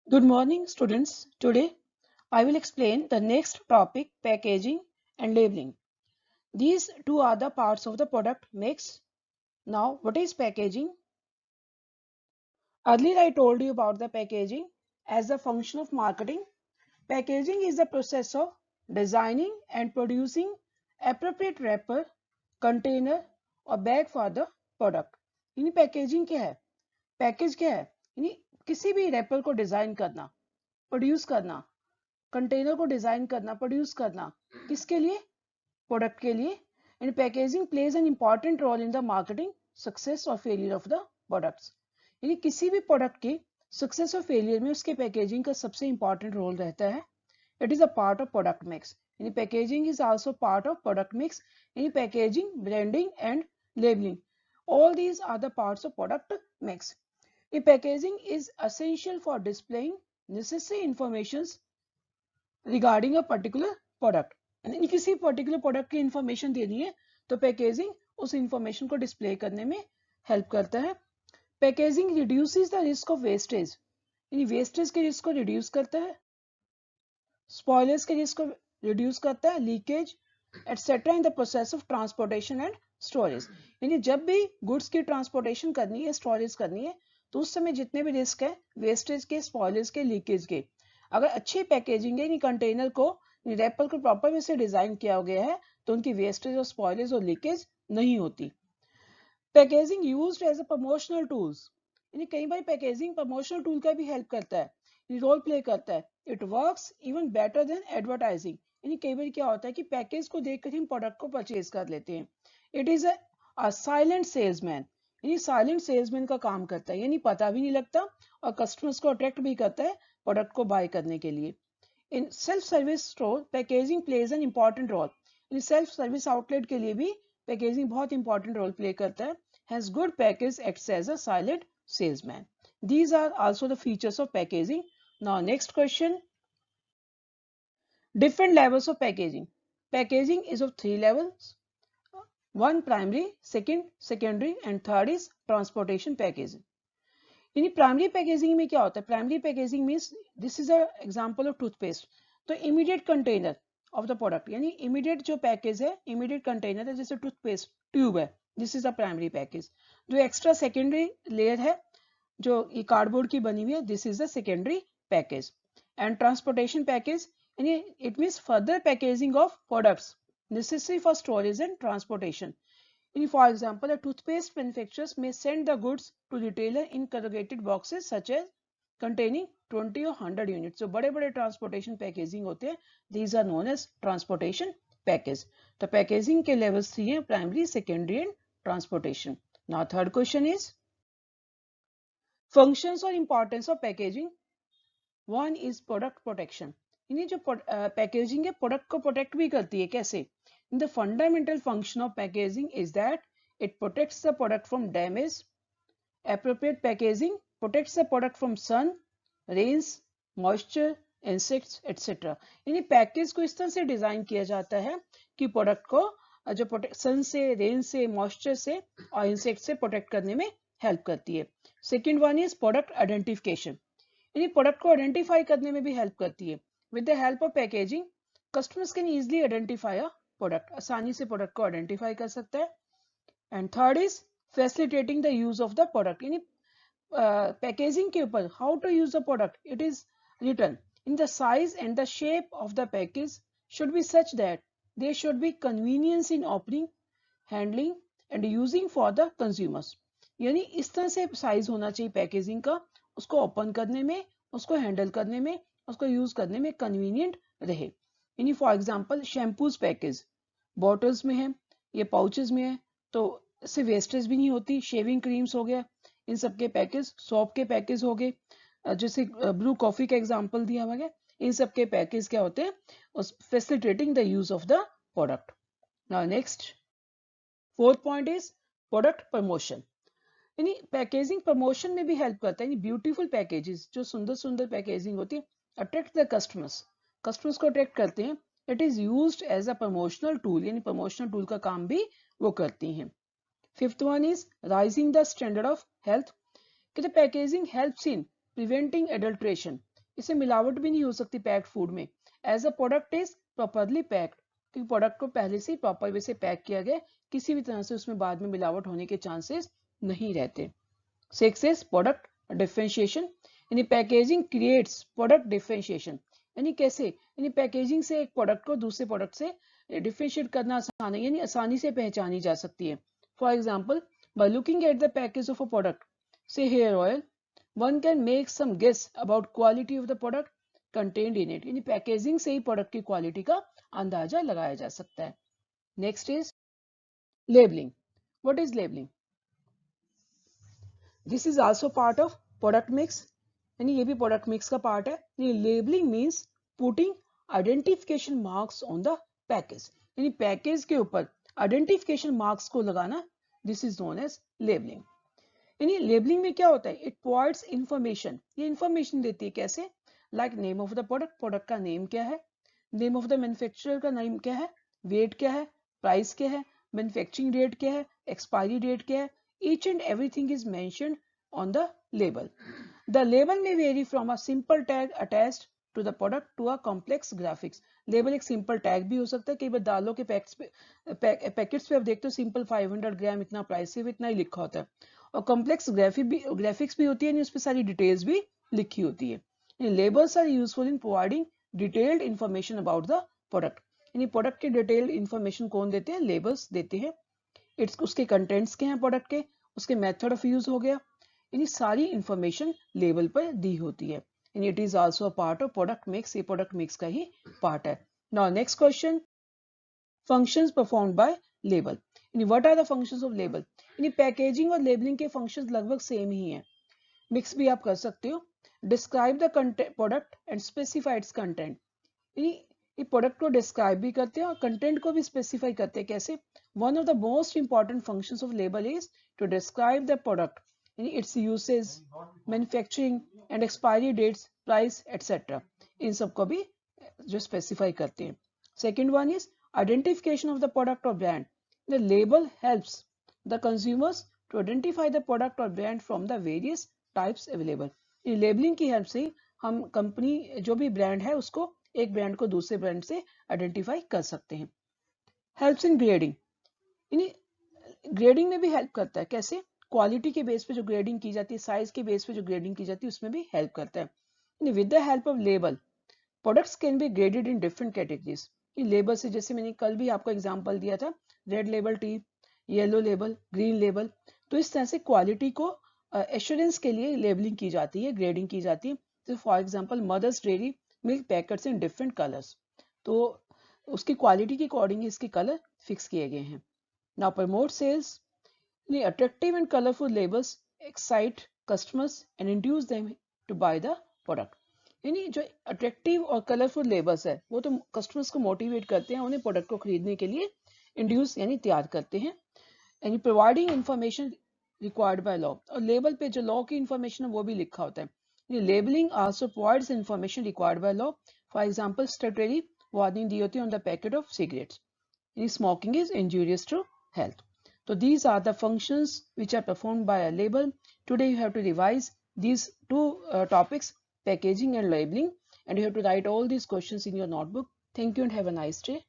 Good morning, students. Today, I will explain the next topic, packaging and labeling. These two are the parts of the product mix. Now, what is packaging? Earlier, I told you about the packaging as a function of marketing. Packaging is the process of designing and producing appropriate wrapper, container और bag for the product. यानी packaging क्या है? Package क्या है? यानी किसी भी wrapper को डिजाइन करना, प्रोड्यूस करना, कंटेनर को डिजाइन करना, प्रोड्यूस करना, किसके लिए? प्रोडक्ट के लिए। And packaging plays an important role in the marketing success और फेलियर ऑफ द प्रोडक्ट्स। यानी किसी भी प्रोडक्ट की सक्सेस और फेलियर में उसके पैकेजिंग का सबसे इंपॉर्टेंट रोल रहता है। It is a part of product mix. यानी packaging is also part of product mix. यानी packaging, branding and labelling, all these are the parts of product mix. The packaging is essential for displaying necessary informations regarding a particular product. यानी किसी particular product की information देनी है तो packaging उस information को display करने में हेल्प करता है। Packaging reduces the risk of wastage, यानी वेस्टेज के रिस्क को रिड्यूस करता है, स्पॉयलर्स के रिस्क को रिड्यूस करता है, leakage etcetera in the process of transportation and storage. यानी जब भी गुड्स की ट्रांसपोर्टेशन करनी है, स्टोरेज करनी है, तो उस समय जितने भी रिस्क है वेस्टेज के, स्पॉयलर्स के, लीकेज के, अगर अच्छी पैकेजिंग है, यानी कंटेनर को, रैपर को प्रॉपर वे से डिजाइन किया गया है, तो उनकी वेस्टेज और स्पॉयलेज और लीकेज नहीं होती। Packaging used as a promotional tools, यानी कई बार पैकेजिंग प्रमोशनल टूल का भी हेल्प करता है, रोल प्ले करता है। It works even better than advertising, यानी कई बार क्या होता है कि पैकेज को देखकर हम प्रोडक्ट को परचेज कर लेते हैं। It is a silent salesman, यानी साइलेंट सेल्समैन का काम करता है, यानी पता भी नहीं लगता और कस्टमर्स को अट्रैक्ट भी करता है प्रोडक्ट को बाय करने के लिए। In self service store packaging plays an important role, in self service outlet के लिए भी पैकेजिंग बहुत इंपॉर्टेंट रोल प्ले करता है। Has good package acts as a silent salesman. These are also the features of packaging. Now next question, different levels of packaging. Packaging is of three levels. One primary, second secondary and third is transportation packaging. यानी primary packaging में क्या होता है? Primary packaging means this is a example of toothpaste, तो immediate container of the product, यानी immediate जो package है, immediate container है, जैसे टूथपेस्ट ट्यूब है, this is a primary package. जो एक्स्ट्रा सेकेंडरी लेयर है जो ये कार्डबोर्ड की बनी हुई है, this is the secondary package. And transportation package यानी it means further packaging of products necessary for storage and transportation. For example, the toothpaste manufacturers may send the goods to retailer in corrugated boxes such as containing 20 or 100 units. जो बड़े बड़े transportation packaging होते हैं, these are known as transportation package. तो packaging के levels 3 हैं, primary, secondary and transportation. Now third question is functions और importance of packaging. One is product protection, यानी जो पैकेजिंग है प्रोडक्ट को प्रोटेक्ट भी करती है। कैसे? The fundamental function of packaging is that it protects the product from damage. Appropriate packaging protects the product from sun, rains, moisture, insects, etc. यानी package को इस तरह से डिजाइन किया जाता है कि प्रोडक्ट को जो सन से, रेन से, मॉइस्चर से और इंसेक्ट से प्रोटेक्ट करने में हेल्प करती है। Second one is product identification, यानी प्रोडक्ट को आइडेंटिफाई करने में भी हेल्प करती है। With the help of packaging customers can easily identify a product, आसानी से प्रोडक्ट को आइडेंटिफाई कर सकता है। And third is facilitating the use of the product, यानी पैकेजिंग के ऊपर how to use the product, it is written in the size and the shape of the package should B such that there should be convenience in opening, handling and using for the consumers. यानी इस तरह से size होना चाहिए packaging का, उसको open करने में, उसको हैंडल करने में, उसको यूज करने में कन्वीनियंट रहे। यानी for example shampoos package bottles में है, ये पाउचेस में है, तो इससे वेस्टेज भी नहीं होती। शेविंग क्रीम्स हो गया, इन सब के पैकेज, सॉप के पैकेज हो गए, जैसे ब्रू कॉफी का एग्जांपल दिया हुआ है, इन सब के पैकेज क्या होते हैं? Facilitating the use of the product. Now next fourth point is product promotion, यानी पैकेजिंग प्रमोशन में भी हेल्प करता है। ब्यूटीफुल पैकेजेस, जो सुंदर सुंदर पैकेजिंग होती है, अट्रैक्ट द कस्टमर्स, कस्टमर्स को अट्रैक्ट करते हैं। It is used as a promotional tool, यानी प्रमोशनल टूल का काम भी वो करती हैं। Fifth one is rising the standard of health, कि the packaging helps in preventing adulteration, इससे मिलावट भी नहीं हो सकती पैक्ड फूड में। As a product is properly packed, क्योंकि प्रोडक्ट को पहले से प्रॉपर वे से पैक किया गया, किसी भी तरह से उसमें बाद में मिलावट होने के चांसेस नहीं रहते। 6 is product differentiation, यानी पैकेजिंग क्रिएट्स प्रोडक्ट डिफरेंशिएशन, यानी कैसे, यानी पैकेजिंग से एक प्रोडक्ट को दूसरे प्रोडक्ट से डिफरेंशिएट करना आसान है, यानी आसानी से पहचानी जा सकती है। For example, by looking at the package of a product, say hair oil, one can make some guess about quality of the product contained in it, यानी पैकेजिंग से ही प्रोडक्ट की क्वालिटी का अंदाजा लगाया जा सकता है। Next is labelling. What is labelling? This is also part of product mix, यानी ये भी प्रोडक्ट मिक्स का पार्ट है। Labelling means putting identification marks on the package, यानी पैकेज के ऊपर आइडेंटिफिकेशन मार्क्स को लगाना, this is known as labelling. यानी लेबलिंग में क्या होता है, इट प्रोवाइड्स इंफॉर्मेशन, ये इंफॉर्मेशन देती है कैसे, like name of the product, product का नेम क्या है, नेम ऑफ द मैन्युफैक्चरर का नेम क्या है, वेट क्या है, प्राइस क्या है, मैन्युफैक्चरिंग डेट क्या है, एक्सपायरी डेट क्या है, each and everything is mentioned on the label. The label may vary from a simple tag attached to the product to a complex graphics. Label एक simple tag भी हो सकता है, कई बार दालों के पैकेट्स पे आप देखते हो सिंपल 500 ग्राम इतना प्राइस सिर्फ इतना ही लिखा होता है, और कॉम्प्लेक्स ग्राफिक्स भी होती है, उस पर सारी डिटेल्स भी लिखी होती है। Labels are useful in providing detailed information about the product, यानी प्रोडक्ट की डिटेल्ड इंफॉर्मेशन कौन देते हैं, लेबल्स देते हैं। इट्स उसके कंटेंट्स के हैं प्रोडक्ट के, उसके मेथड ऑफ यूज हो गया, यानी सारी इंफॉर्मेशन लेबल पर दी होती है, यानी it is also a part of product mix, ये प्रोडक्ट मिक्स का ही पार्ट है। Now next question, functions performed by label, यानी what are the functions of label, यानी पैकेजिंग और लेबलिंग के फंक्शंस लगभग सेम ही हैं, मिक्स भी आप कर सकते हो। Describe the product and specify its content, ये प्रोडक्ट को डिस्क्राइब भी करते हैं और कंटेंट को भी स्पेसिफाई करते हैं, कैसे, one of the most important functions of label is to describe the product, यानी its usage, manufacturing and expiry dates, price etcetera, इन सबको भी जो स्पेसिफाई करते हैं। Second one is identification of the product और brand, the label helps the consumers to identify the product और brand from the various types available, labelling की help से हम कंपनी जो भी ब्रांड है उसको एक ब्रांड को दूसरे ब्रांड से आइडेंटिफाई कर सकते हैं। हेल्प्स इन ग्रेडिंग, यानी ग्रेडिंग में भी हेल्प करता है, कैसे, क्वालिटी के बेस पे जो ग्रेडिंग की जाती है, साइज के बेस पे जो ग्रेडिंग की जाती है, उसमें भी हेल्प करता है। With the help of label products can be graded in different categories, label से, जैसे मैंने कल भी आपको एग्जांपल दिया था, red label T, yellow label, green label, तो इस तरह से क्वालिटी को एश्योरेंस के लिए लेबलिंग की जाती है, ग्रेडिंग की जाती है। तो for example mother's dairy milk packets in different colours, तो उसकी क्वालिटी के अकॉर्डिंग इसके कलर फिक्स किए गए हैं। Now promote sales, attractive and colourful labels excite customers and induce them to buy the product, यानी जो अट्रैक्टिव और कलरफुल लेबल्स है वो तो कस्टमर्स को मोटिवेट करते हैं, उन्हें प्रोडक्ट को खरीदने के लिए इंड्यूस यानी तैयार करते हैं। यानी providing information required by law, और लेबल पे जो लॉ की इंफॉर्मेशन है वो भी लिखा होता है। Labeling also provides information required by law. For example, statutory warning दी होती है on the packet of cigarettes. Smoking is injurious to health. So these are the functions which are performed by a label. Today you have to revise these two topics, packaging and labeling, and you have to write all these questions in your notebook. Thank you and have a nice day.